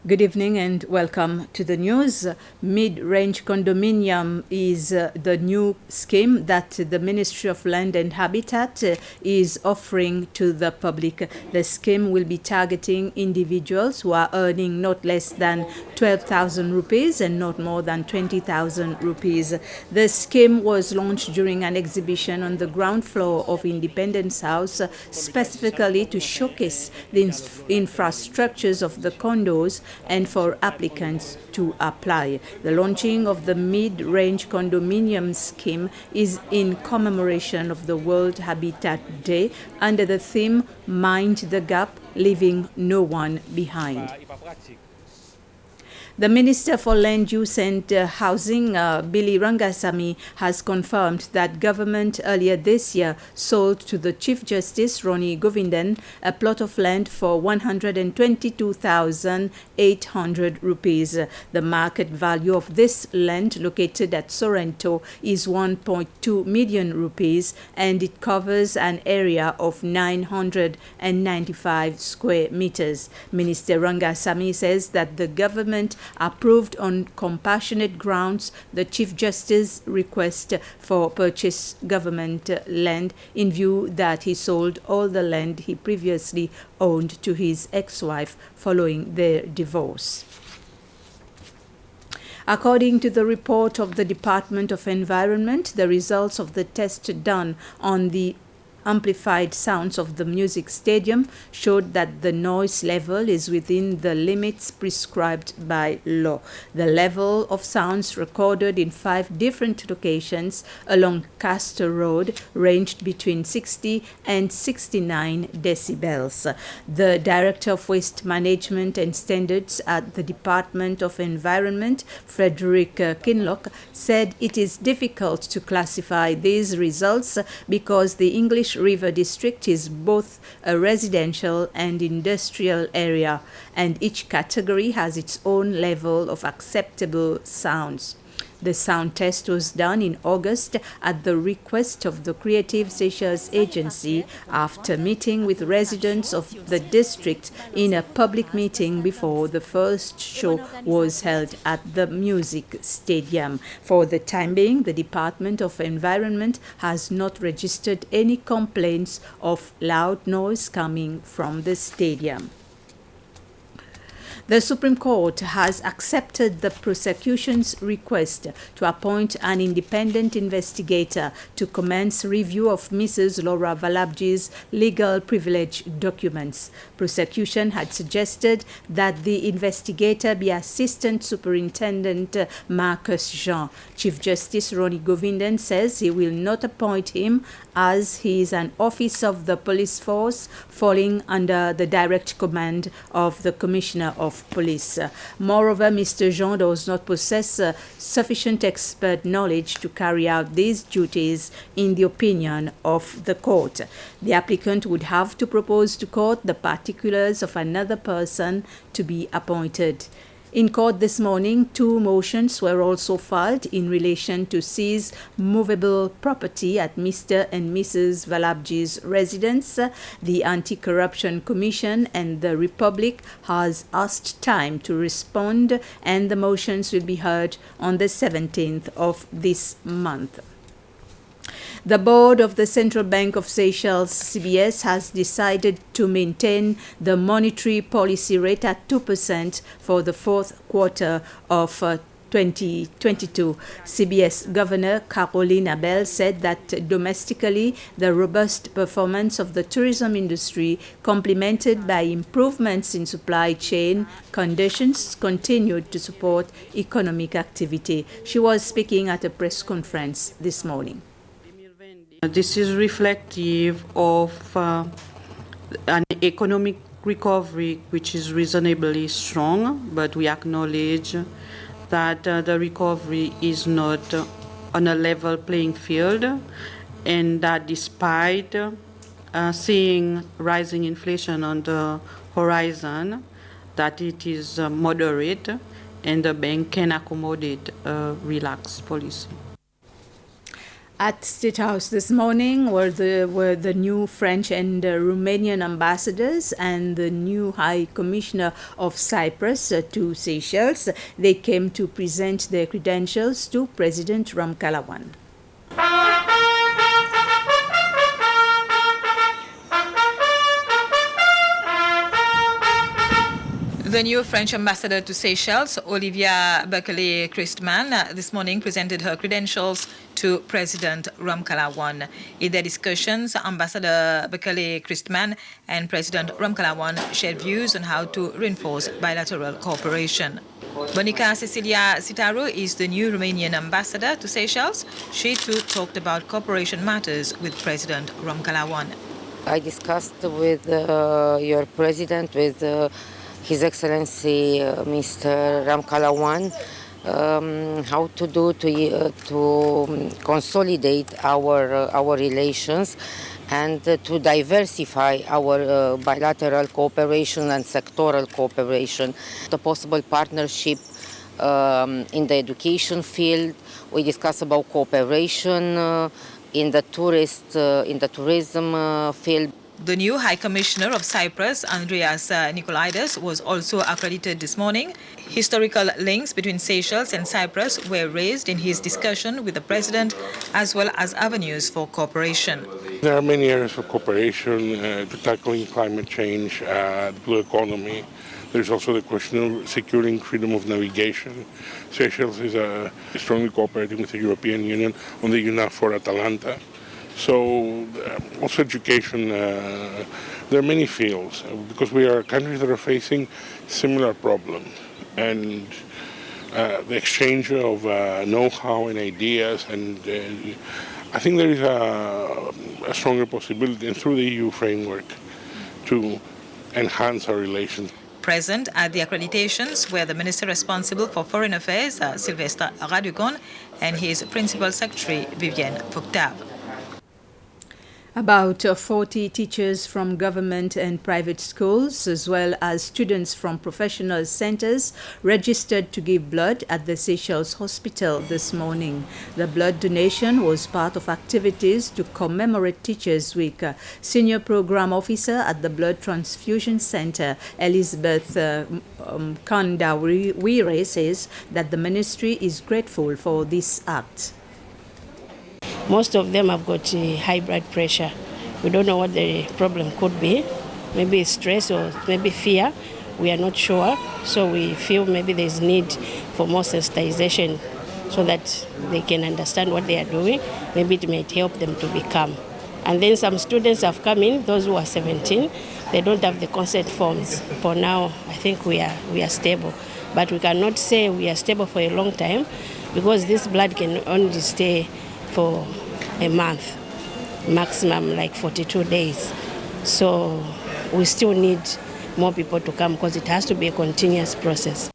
Good evening and welcome to the news. Mid-range condominium is the new scheme that the Ministry of Land and Habitat is offering to the public. The scheme will be targeting individuals who are earning not less than 12,000 rupees and not more than 20,000 rupees. The scheme was launched during an exhibition on the ground floor of Independence House, specifically to showcase the infrastructures of the condos and for applicants to apply. The launching of the mid-range condominium scheme is in commemoration of the World Habitat Day under the theme Mind the Gap, Leaving No One Behind. The Minister for Land Use and Housing, Billy Rangasamy, has confirmed that government earlier this year sold to the Chief Justice, Ronnie Govindan, a plot of land for 122,800 rupees. The market value of this land, located at Sorrento, is 1.2 million rupees, and it covers an area of 995 square meters. Minister Rangasamy says that the government approved on compassionate grounds the Chief Justice's request for purchase government land in view that he sold all the land he previously owned to his ex-wife following their divorce. According to the report of the Department of Environment, the results of the test done on the amplified sounds of the music stadium showed that the noise level is within the limits prescribed by law. The level of sounds recorded in 5 different locations along Castor Road ranged between 60 and 69 decibels. The Director of Waste Management and Standards at the Department of Environment, Frederick Kinlock, said it is difficult to classify these results because the English River District is both a residential and industrial area, and each category has its own level of acceptable sounds. The sound test was done in August at the request of the Creative Seychelles Agency after meeting with residents of the district in a public meeting before the first show was held at the music stadium. For the time being, the Department of Environment has not registered any complaints of loud noise coming from the stadium. The Supreme Court has accepted the prosecution's request to appoint an independent investigator to commence review of Mrs. Laura Valabji's legal privilege documents. Prosecution had suggested that the investigator be Assistant Superintendent Marcus Jean. Chief Justice Ronnie Govindan says he will not appoint him as he is an officer of the police force falling under the direct command of the Commissioner of Police. Moreover, Mr. Jean does not possess sufficient expert knowledge to carry out these duties in the opinion of the court. The applicant would have to propose to court the particulars of another person to be appointed. In court this morning, 2 motions were also filed in relation to seize movable property at Mr. and Mrs. Valabji's residence. The Anti-Corruption Commission and the Republic has asked time to respond, and the motions will be heard on the 17th of this month. The board of the Central Bank of Seychelles, CBS, has decided to maintain the monetary policy rate at 2% for the 4th quarter of 2022. CBS Governor Caroline Abel said that domestically, the robust performance of the tourism industry, complemented by improvements in supply chain conditions, continued to support economic activity. She was speaking at a press conference this morning. This is reflective of an economic recovery which is reasonably strong, but we acknowledge that the recovery is not on a level playing field, and that despite seeing rising inflation on the horizon, that it is moderate and the bank can accommodate a relaxed policy. At State House this morning were the new French and Romanian ambassadors and the new High Commissioner of Cyprus to Seychelles. They came to present their credentials to President Ramkalawan. The new French ambassador to Seychelles, Olivia Berkeley-Christman, this morning presented her credentials to President Ramkalawan. In their discussions, Ambassador Berkeley-Christman and President Ramkalawan shared views on how to reinforce bilateral cooperation. Bonica Cecilia Sitaru is the new Romanian ambassador to Seychelles. She too talked about cooperation matters with President Ramkalawan. I discussed with your president, with His Excellency Mr. Ramkalawan, how to do to consolidate our relations and to diversify our bilateral cooperation and sectoral cooperation. The possible partnership in the education field. We discussed about cooperation in the tourism field. The new High Commissioner of Cyprus, Andreas Nicolaides, was also accredited this morning. Historical links between Seychelles and Cyprus were raised in his discussion with the President, as well as avenues for cooperation. There are many areas of cooperation to tackling climate change, the blue economy. There's also the question of securing freedom of navigation. Seychelles is strongly cooperating with the European Union on the UNAFOR Atalanta. So also education, there are many fields because we are countries that are facing similar problems, and the exchange of know-how and ideas, and I think there is a stronger possibility, and through the EU framework, to enhance our relations. Present at the accreditations were the Minister responsible for Foreign Affairs, Sylvestre Radugon, and his Principal Secretary, Vivienne Foctave. About 40 teachers from government and private schools, as well as students from professional centers, registered to give blood at the Seychelles Hospital this morning. The blood donation was part of activities to commemorate Teachers' Week. Senior Program Officer at the Blood Transfusion Center, Elizabeth Kandawire, says that the ministry is grateful for this act. Most of them have got high blood pressure. We don't know what the problem could be. Maybe stress or maybe fear. We are not sure. So we feel maybe there's need for more sensitization so that they can understand what they are doing. Maybe it may help them to be calm. And then some students have come in, those who are 17. They don't have the consent forms. For now, I think we are stable. But we cannot say we are stable for a long time because this blood can only stay for a month, maximum like 42 days. So we still need more people to come because it has to be a continuous process.